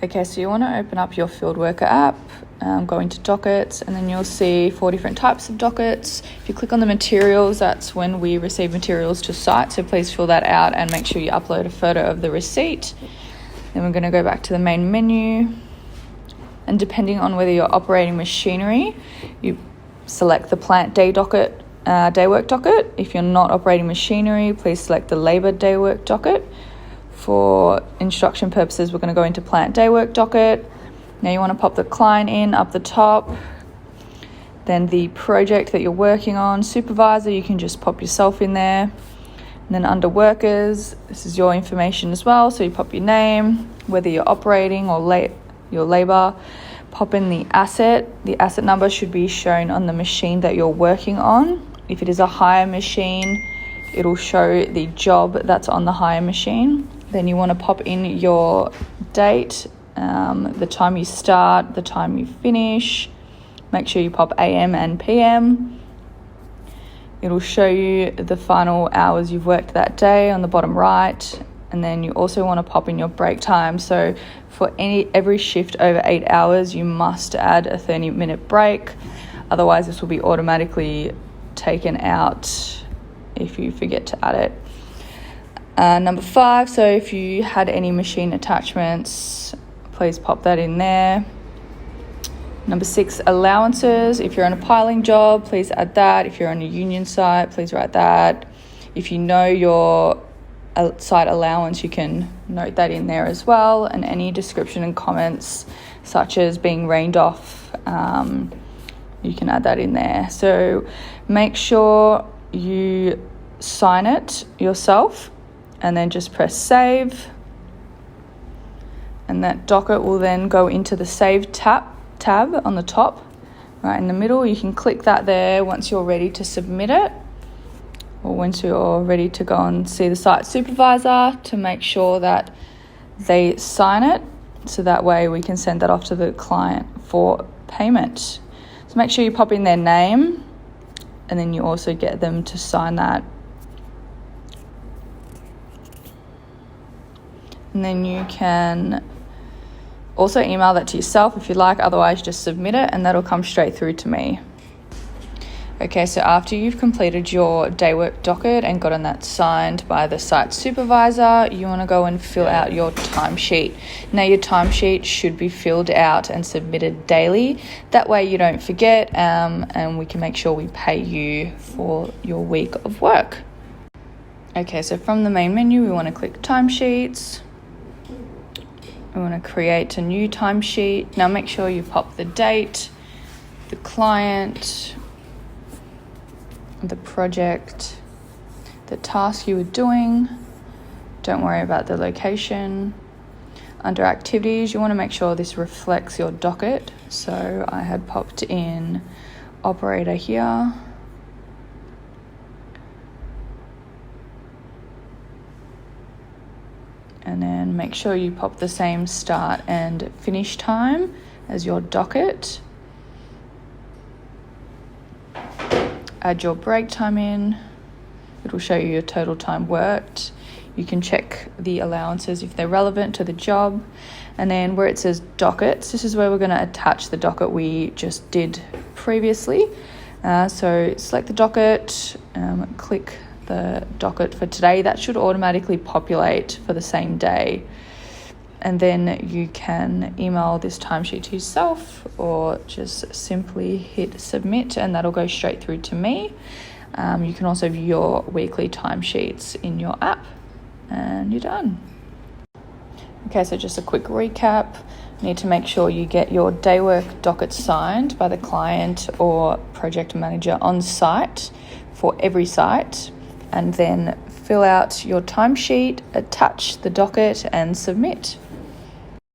Okay, so you want to open up your Fieldworker app, go into Dockets, and then you'll see 4 different types of dockets. If you click on the materials, that's when we receive materials to site, so please fill that out and make sure you upload a photo of the receipt. Then we're going to go back to the main menu, and depending on whether you're operating machinery, you select the plant day docket, day work docket. If you're not operating machinery, please select the labour day work docket. For instruction purposes, we're going to go into plant day work docket. Now you want to pop the client in up the top, then the project that you're working on, supervisor, you can just pop yourself in there. And then under workers, this is your information as well, so you pop your name, whether you're operating or your labour, pop in the asset. The asset number should be shown on the machine that you're working on. If it is a hire machine, it'll show the job that's on the hire machine. Then you want to pop in your date, the time you start, the time you finish. Make sure you pop AM and PM. It'll show you the final hours you've worked that day on the bottom right. And then you also want to pop in your break time. So for every shift over 8 hours, you must add a 30-minute break. Otherwise, this will be automatically taken out if you forget to add it. Number 5, so if you had any machine attachments, please pop that in there. Number 6, allowances. If you're on a piling job, please add that. If you're on a union site, please write that. If you know your site allowance, you can note that in there as well. And any description and comments, such as being rained off, you can add that in there. So make sure you sign it yourself and then just press save. And that docket will then go into the save tab on the top, right in the middle. You can click that there once you're ready to submit it, or once you're ready to go and see the site supervisor to make sure that they sign it, so that way we can send that off to the client for payment. So make sure you pop in their name, and then you also get them to sign that. And then you can also email that to yourself if you like, otherwise just submit it and that'll come straight through to me. Okay, so after you've completed your day work docket and gotten that signed by the site supervisor, you want to go and fill out your timesheet. Now your timesheet should be filled out and submitted daily. That way you don't forget, and we can make sure we pay you for your week of work. Okay, so from the main menu, we want to click timesheets. We want to create a new timesheet. Now make sure you pop the date, the client, the project, the task you were doing. Don't worry about the location. Under activities, you want to make sure this reflects your docket. So I had popped in operator here. And then make sure you pop the same start and finish time as your docket. Add your break time in. It'll show you your total time worked. You can check the allowances if they're relevant to the job. And then where it says dockets, this is where we're going to attach the docket we just did previously. So select the docket, click the docket for today. That should automatically populate for the same day. And then you can email this timesheet to yourself or just simply hit submit and that'll go straight through to me. You can also view your weekly timesheets in your app and you're done. Okay, so just a quick recap. You need to make sure you get your day work docket signed by the client or project manager on site for every site, and then fill out your timesheet, attach the docket and submit.